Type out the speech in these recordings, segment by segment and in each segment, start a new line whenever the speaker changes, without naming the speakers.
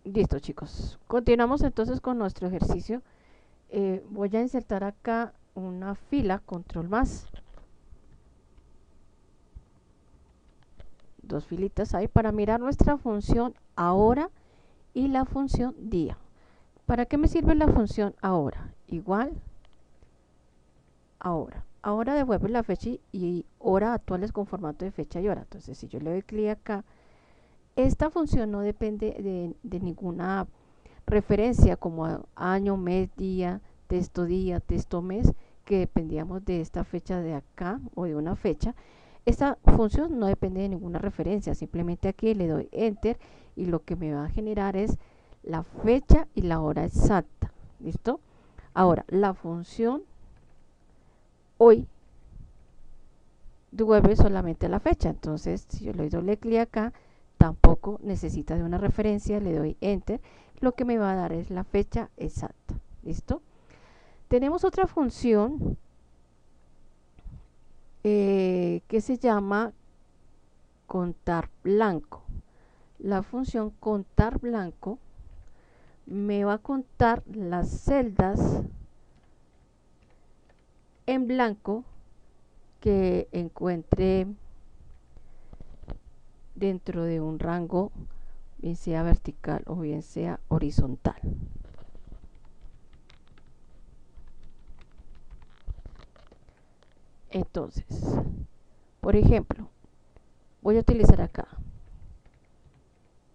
Listo, chicos. Continuamos entonces con nuestro ejercicio. Voy a insertar acá una fila, control más. Dos filitas ahí para mirar nuestra función ahora y la función día. ¿Para qué me sirve la función ahora? Igual, ahora. Ahora devuelve la fecha y hora actuales con formato de fecha y hora. Entonces, si yo le doy clic acá, esta función no depende de ninguna referencia como año, mes, día, texto, mes, que dependíamos de esta fecha de acá o de una fecha. Esta función no depende de ninguna referencia, simplemente aquí le doy enter y lo que me va a generar es la fecha y la hora exacta. ¿Listo? Ahora, la función hoy devuelve solamente la fecha. Entonces, si yo le doy doble clic acá, tampoco necesita de una referencia, le doy enter, lo que me va a dar es la fecha exacta. ¿Listo? Tenemos otra función que se llama contar blanco. La función contar blanco me va a contar las celdas en blanco que encuentre dentro de un rango, bien sea vertical o bien sea horizontal. Entonces, por ejemplo, voy a utilizar acá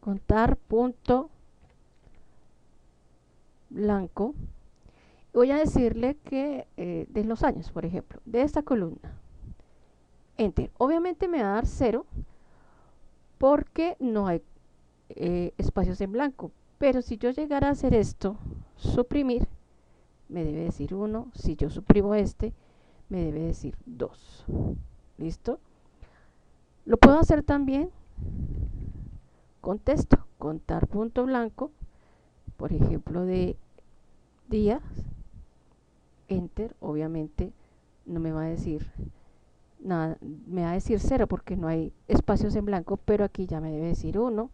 contar punto blanco. Voy a decirle que de los años, por ejemplo, de esta columna. Enter. Obviamente me va a dar 0 porque no hay espacios en blanco. Pero si yo llegara a hacer esto, suprimir, me debe decir 1. Si yo suprimo este, me debe decir 2. ¿Listo? Lo puedo hacer también con texto. Contar punto blanco, por ejemplo, de días. Enter. Obviamente no me va a decir nada, me va a decir 0 porque no hay espacios en blanco, pero aquí ya me debe decir 1.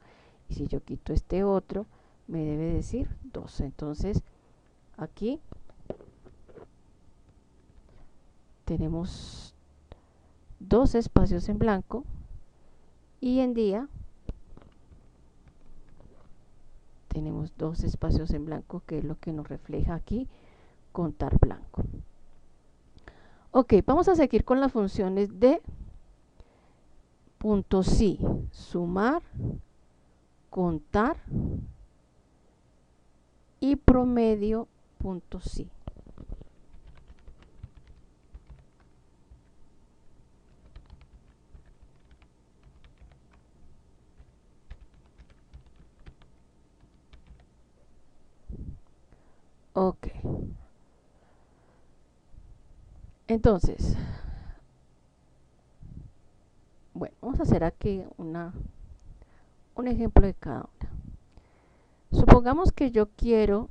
Y si yo quito este otro, me debe decir 2. Entonces, aquí tenemos 2 espacios en blanco y en día tenemos 2 espacios en blanco, que es lo que nos refleja aquí contar blanco. Ok, vamos a seguir con las funciones de punto sí, sumar, contar y promedio punto sí. Ok, entonces, bueno, vamos a hacer aquí un ejemplo de cada una. Supongamos que yo quiero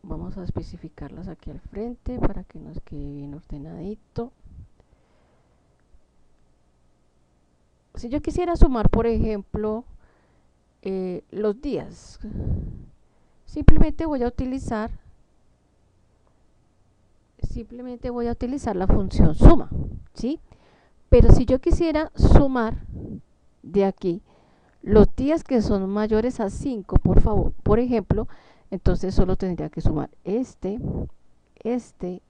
vamos a especificarlas aquí al frente para que nos quede bien ordenadito. Si yo quisiera sumar, por ejemplo, los días, simplemente voy a utilizar la función suma, ¿sí? Pero si yo quisiera sumar de aquí los días que son mayores a 5, por favor, por ejemplo, entonces solo tendría que sumar este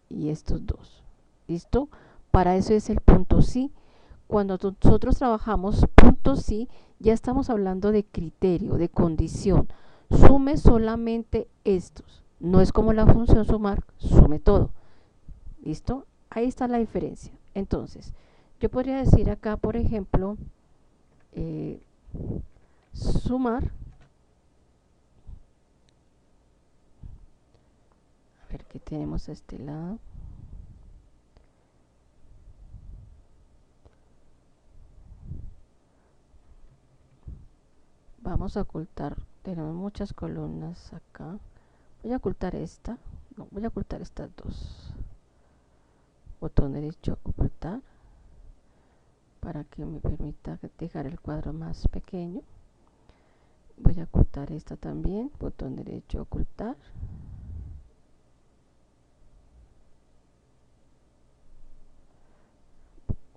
y estos dos. ¿Listo? Para eso es el punto sí. Cuando nosotros trabajamos punto sí, ya estamos hablando de criterio, de condición. Sume solamente estos. No es como la función sumar, sume todo. ¿Listo? Ahí está la diferencia. Entonces, yo podría decir acá, por ejemplo, sumar. A ver qué tenemos a este lado. Vamos a ocultar, tenemos muchas columnas acá. Voy a ocultar esta, no, voy a ocultar estas dos. Botón derecho, ocultar, para que me permita dejar el cuadro más pequeño. Voy a ocultar esta también, botón derecho ocultar.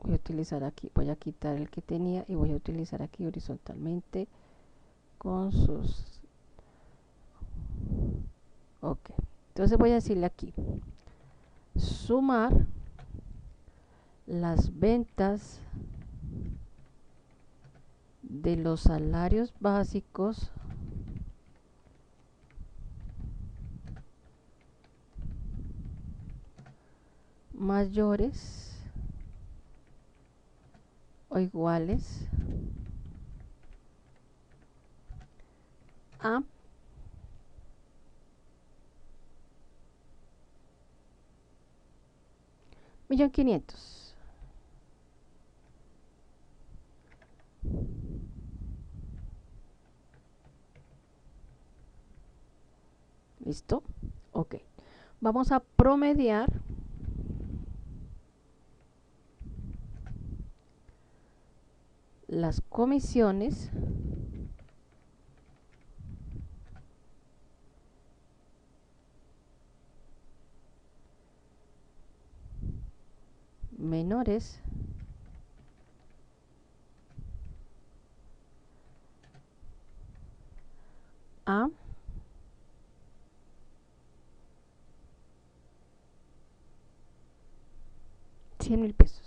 Voy a utilizar aquí, voy a quitar el que tenía y voy a utilizar aquí horizontalmente con sus... Ok, entonces voy a decirle aquí, sumar las ventas de los salarios básicos mayores o iguales a $1.500.000. ¿Listo? Ok. Vamos a promediar las comisiones menores a $100.000.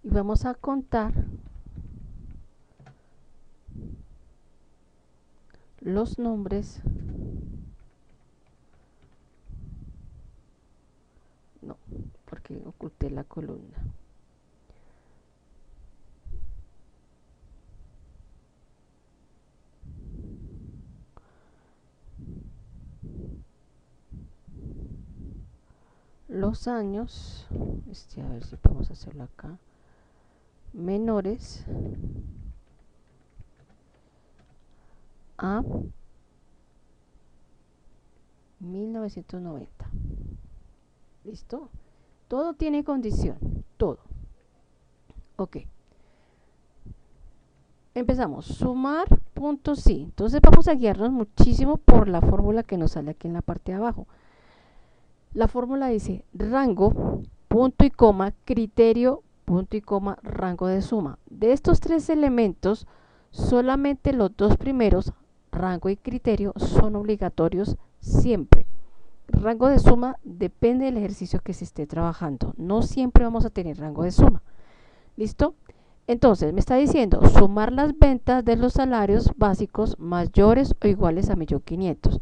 Y vamos a contar los nombres, no, porque oculté la columna. Los años, a ver si podemos hacerlo acá, menores a 1990. ¿Listo? Todo tiene condición, todo. Ok. Empezamos, sumar puntos sí. Entonces vamos a guiarnos muchísimo por la fórmula que nos sale aquí en la parte de abajo. La fórmula dice rango, punto y coma, criterio, punto y coma, rango de suma. De estos tres elementos, solamente los dos primeros, rango y criterio, son obligatorios siempre. Rango de suma depende del ejercicio que se esté trabajando. No siempre vamos a tener rango de suma. ¿Listo? Entonces, me está diciendo sumar las ventas de los salarios básicos mayores o iguales a 1.500.000.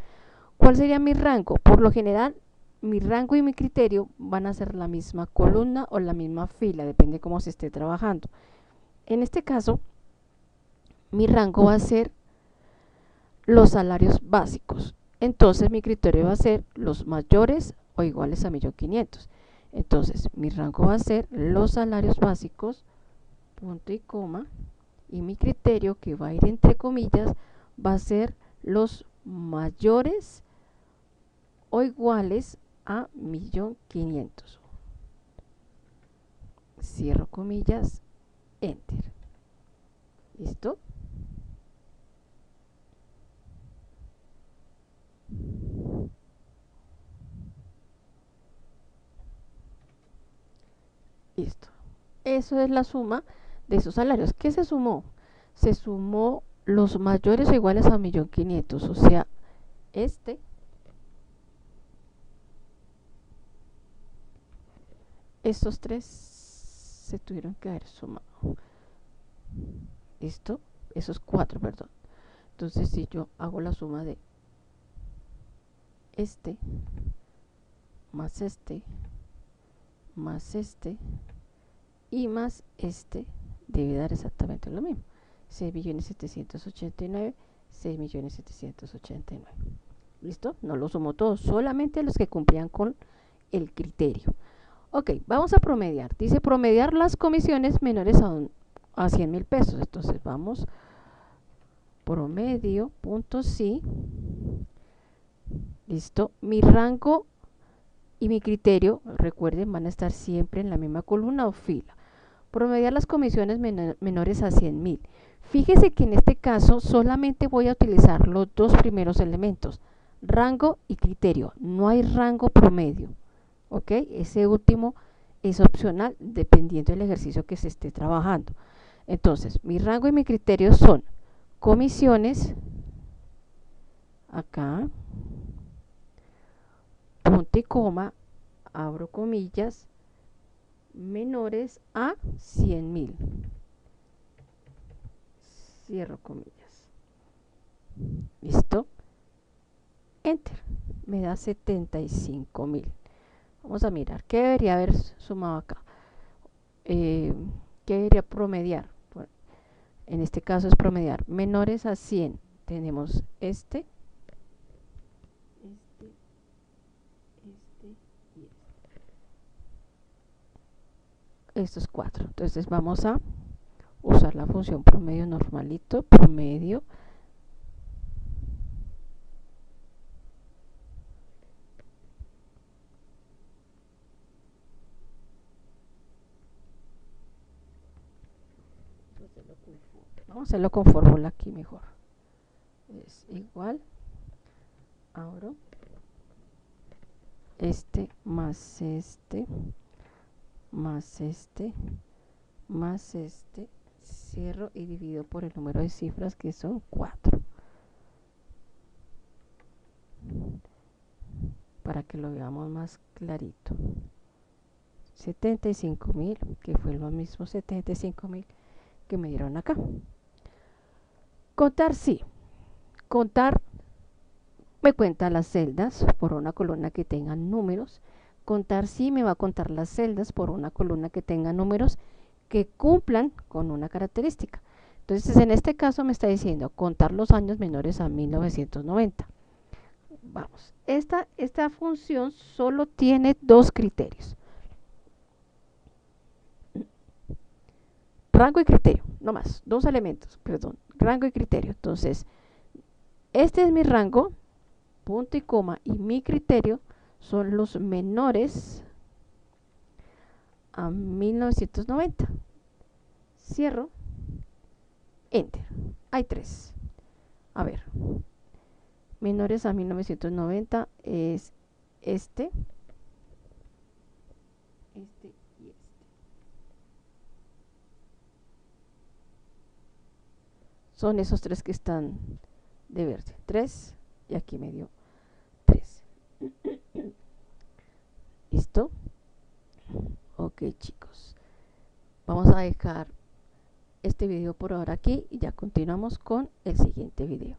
¿Cuál sería mi rango? Por lo general, mi rango y mi criterio van a ser la misma columna o la misma fila, depende de cómo se esté trabajando. En este caso, mi rango va a ser los salarios básicos. Entonces, mi criterio va a ser los mayores o iguales a 1.500.000. Entonces, mi rango va a ser los salarios básicos, punto y coma, y mi criterio, que va a ir entre comillas, va a ser los mayores o iguales a 1.500.000. Cierro comillas, enter. ¿Listo? Listo. Eso es la suma de esos salarios. ¿Qué se sumó? Se sumó los mayores o iguales a 1.500.000, o sea, estos tres se tuvieron que haber sumado. ¿Listo? Esos cuatro, perdón. Entonces, si yo hago la suma de este más este más este y más este, debe dar exactamente lo mismo. 6.789.000, 6.789.000. ¿Listo? No lo sumo todos, solamente los que cumplían con el criterio. Ok, vamos a promediar. Dice promediar las comisiones menores a 100.000 pesos. Entonces vamos, promedio, punto sí. Listo. Mi rango y mi criterio, recuerden, van a estar siempre en la misma columna o fila. Promediar las comisiones menores a 100.000. Fíjese que en este caso solamente voy a utilizar los dos primeros elementos, rango y criterio. No hay rango promedio, ¿ok? Ese último es opcional dependiendo del ejercicio que se esté trabajando. Entonces, mi rango y mi criterio son comisiones, acá, punto y coma, abro comillas, menores a 100.000. Cierro comillas. ¿Listo? Enter. Me da 75.000. Vamos a mirar. ¿Qué debería haber sumado acá? ¿Qué debería promediar? Bueno, en este caso es promediar. Menores a 100. Tenemos este y este. Estos cuatro. Entonces vamos a usar la función promedio normalito. Promedio. Vamos a hacerlo con fórmula aquí mejor. Es igual. Ahora este más este más este más este, cierro y divido por el número de cifras que son 4 para que lo veamos más clarito. 75.000, que fue lo mismo 75.000 que me dieron acá. Contar sí, contar me cuenta las celdas por una columna que tengan números. Contar sí me va a contar las celdas por una columna que tenga números que cumplan con una característica. Entonces, en este caso me está diciendo contar los años menores a 1990. Vamos, esta función solo tiene dos criterios. Rango y criterio, no más, dos elementos, perdón, rango y criterio. Entonces, este es mi rango, punto y coma, y mi criterio son los menores a 1990. Cierro, enter. Hay tres. A ver, menores a 1990 es este y este. Son esos tres que están de verde. 3 y aquí me dio 3. ¿Listo? Ok, chicos. Vamos a dejar este video por ahora aquí y ya continuamos con el siguiente video.